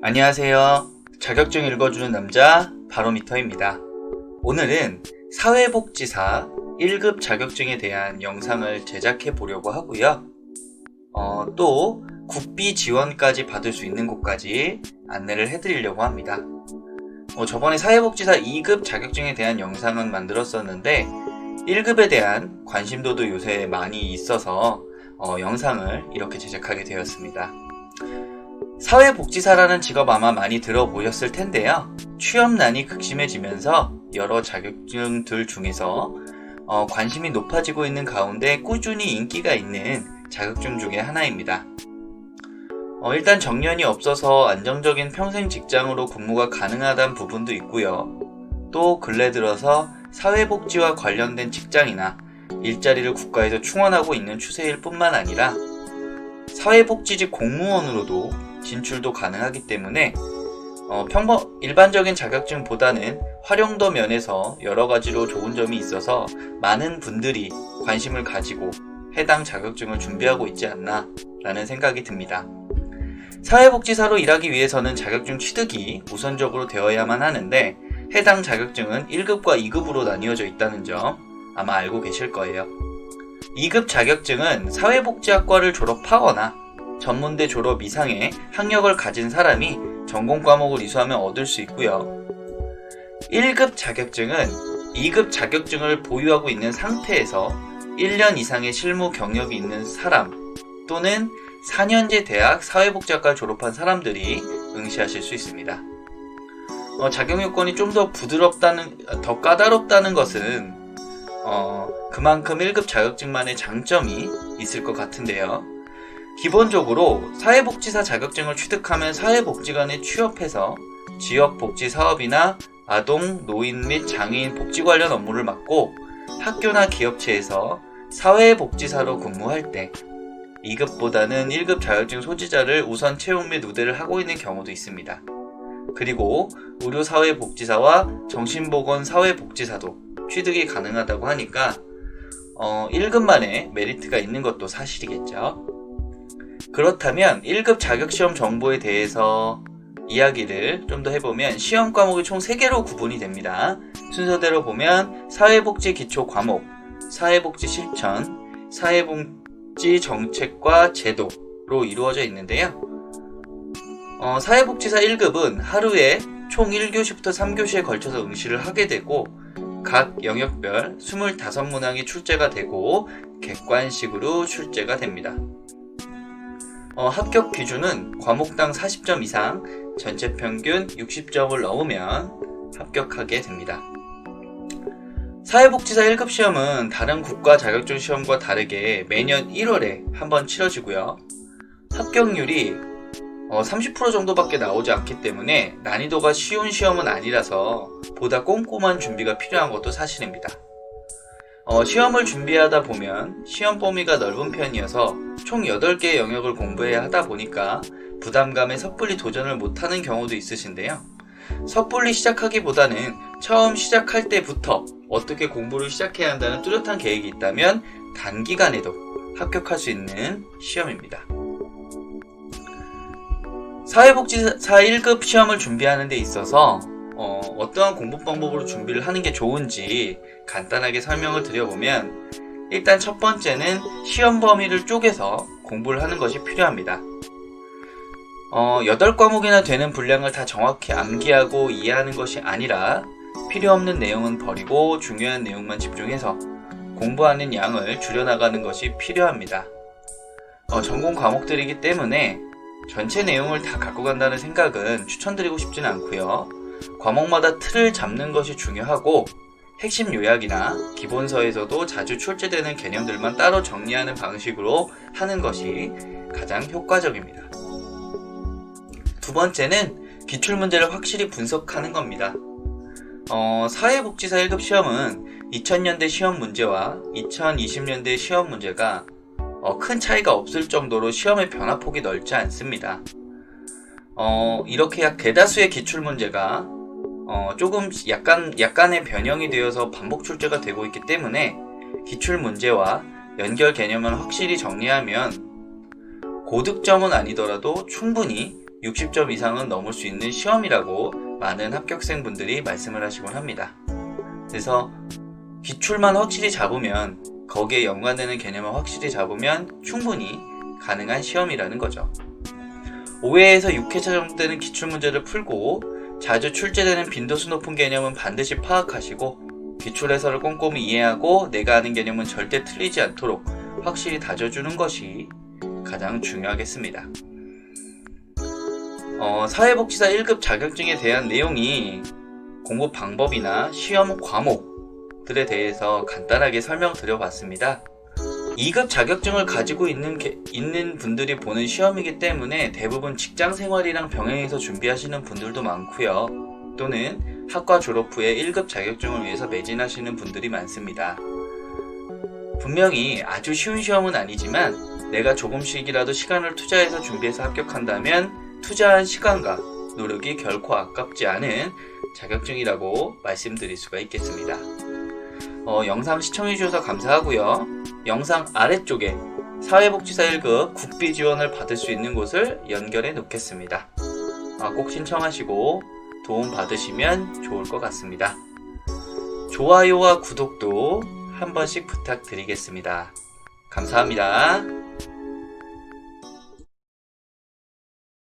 안녕하세요. 자격증 읽어주는 남자 바로미터입니다. 오늘은 사회복지사 1급 자격증에 대한 영상을 제작해 보려고 하고요. 또 국비 지원까지 받을 수 있는 곳까지 안내를 해드리려고 합니다. 저번에 사회복지사 2급 자격증에 대한 영상은 만들었었는데 1급에 대한 관심도도 요새 많이 있어서 영상을 이렇게 제작하게 되었습니다. 사회복지사라는 직업 아마 많이 들어보셨을 텐데요. 취업난이 극심해지면서 여러 자격증들 중에서 관심이 높아지고 있는 가운데 꾸준히 인기가 있는 자격증 중에 하나입니다. 일단 정년이 없어서 안정적인 평생 직장으로 근무가 가능하다는 부분도 있고요. 또 근래 들어서 사회복지와 관련된 직장이나 일자리를 국가에서 충원하고 있는 추세일 뿐만 아니라 사회복지직 공무원으로도 진출도 가능하기 때문에 일반적인 자격증보다는 활용도 면에서 여러 가지로 좋은 점이 있어서 많은 분들이 관심을 가지고 해당 자격증을 준비하고 있지 않나 라는 생각이 듭니다. 사회복지사로 일하기 위해서는 자격증 취득이 우선적으로 되어야만 하는데 해당 자격증은 1급과 2급으로 나뉘어져 있다는 점 아마 알고 계실 거예요. 2급 자격증은 사회복지학과를 졸업하거나 전문대 졸업 이상의 학력을 가진 사람이 전공 과목을 이수하면 얻을 수 있고요. 1급 자격증은 2급 자격증을 보유하고 있는 상태에서 1년 이상의 실무 경력이 있는 사람 또는 4년제 대학 사회복지학과를 졸업한 사람들이 응시하실 수 있습니다. 자격 요건이 좀 더 까다롭다는 것은 그만큼 1급 자격증만의 장점이 있을 것 같은데요. 기본적으로 사회복지사 자격증을 취득하면 사회복지관에 취업해서 지역복지사업이나 아동, 노인 및 장애인 복지 관련 업무를 맡고 학교나 기업체에서 사회복지사로 근무할 때 2급보다는 1급 자격증 소지자를 우선 채용 및 우대를 하고 있는 경우도 있습니다. 그리고 의료사회복지사와 정신보건사회복지사도 취득이 가능하다고 하니까 1급만의 메리트가 있는 것도 사실이겠죠. 그렇다면 1급 자격시험 정보에 대해서 이야기를 좀 더 해보면 시험 과목이 총 3개로 구분이 됩니다. 순서대로 보면 사회복지 기초 과목, 사회복지 실천, 사회복지 정책과 제도로 이루어져 있는데요. 사회복지사 1급은 하루에 총 1교시부터 3교시에 걸쳐서 응시를 하게 되고 각 영역별 25문항이 출제가 되고 객관식으로 출제가 됩니다. 합격 기준은 과목당 40점 이상, 전체 평균 60점을 넘으면 합격하게 됩니다. 사회복지사 1급 시험은 다른 국가 자격증 시험과 다르게 매년 1월에 한번 치러지고요. 합격률이 30% 정도밖에 나오지 않기 때문에 난이도가 쉬운 시험은 아니라서 보다 꼼꼼한 준비가 필요한 것도 사실입니다. 시험을 준비하다 보면 시험 범위가 넓은 편이어서 총 8개의 영역을 공부해야 하다 보니까 부담감에 섣불리 도전을 못하는 경우도 있으신데요. 섣불리 시작하기보다는 처음 시작할 때부터 어떻게 공부를 시작해야 한다는 뚜렷한 계획이 있다면 단기간에도 합격할 수 있는 시험입니다. 사회복지사 1급 시험을 준비하는 데 있어서 어떠한 공부 방법으로 준비를 하는 게 좋은지 간단하게 설명을 드려보면 일단 첫 번째는 시험 범위를 쪼개서 공부를 하는 것이 필요합니다. 8과목이나 되는 분량을 다 정확히 암기하고 이해하는 것이 아니라 필요 없는 내용은 버리고 중요한 내용만 집중해서 공부하는 양을 줄여나가는 것이 필요합니다. 전공 과목들이기 때문에 전체 내용을 다 갖고 간다는 생각은 추천드리고 싶지는 않고요. 과목마다 틀을 잡는 것이 중요하고 핵심 요약이나 기본서에서도 자주 출제되는 개념들만 따로 정리하는 방식으로 하는 것이 가장 효과적입니다. 두 번째는 기출문제를 확실히 분석하는 겁니다. 사회복지사 1급 시험은 2000년대 시험 문제와 2020년대 시험 문제가 큰 차이가 없을 정도로 시험의 변화폭이 넓지 않습니다. 이렇게 대다수의 기출문제가 조금 약간의 변형이 되어서 반복 출제가 되고 있기 때문에 기출문제와 연결 개념을 확실히 정리하면 고득점은 아니더라도 충분히 60점 이상은 넘을 수 있는 시험이라고 많은 합격생분들이 말씀을 하시곤 합니다. 그래서 기출만 확실히 잡으면, 거기에 연관되는 개념을 확실히 잡으면 충분히 가능한 시험이라는 거죠. 5회에서 6회차 정도 되는 기출문제를 풀고 자주 출제되는 빈도수 높은 개념은 반드시 파악하시고 기출해설을 꼼꼼히 이해하고 내가 아는 개념은 절대 틀리지 않도록 확실히 다져주는 것이 가장 중요하겠습니다. 사회복지사 1급 자격증에 대한 내용이 공부 방법이나 시험 과목들에 대해서 간단하게 설명드려 봤습니다. 2급 자격증을 가지고 있는 분들이 보는 시험이기 때문에 대부분 직장 생활이랑 병행해서 준비하시는 분들도 많고요. 또는 학과 졸업 후에 1급 자격증을 위해서 매진하시는 분들이 많습니다. 분명히 아주 쉬운 시험은 아니지만 내가 조금씩이라도 시간을 투자해서 준비해서 합격한다면 투자한 시간과 노력이 결코 아깝지 않은 자격증이라고 말씀드릴 수가 있겠습니다. 영상 시청해주셔서 감사하고요. 영상 아래쪽에 사회복지사 1급 국비 지원을 받을 수 있는 곳을 연결해 놓겠습니다. 꼭 신청하시고 도움 받으시면 좋을 것 같습니다. 좋아요와 구독도 한 번씩 부탁드리겠습니다. 감사합니다.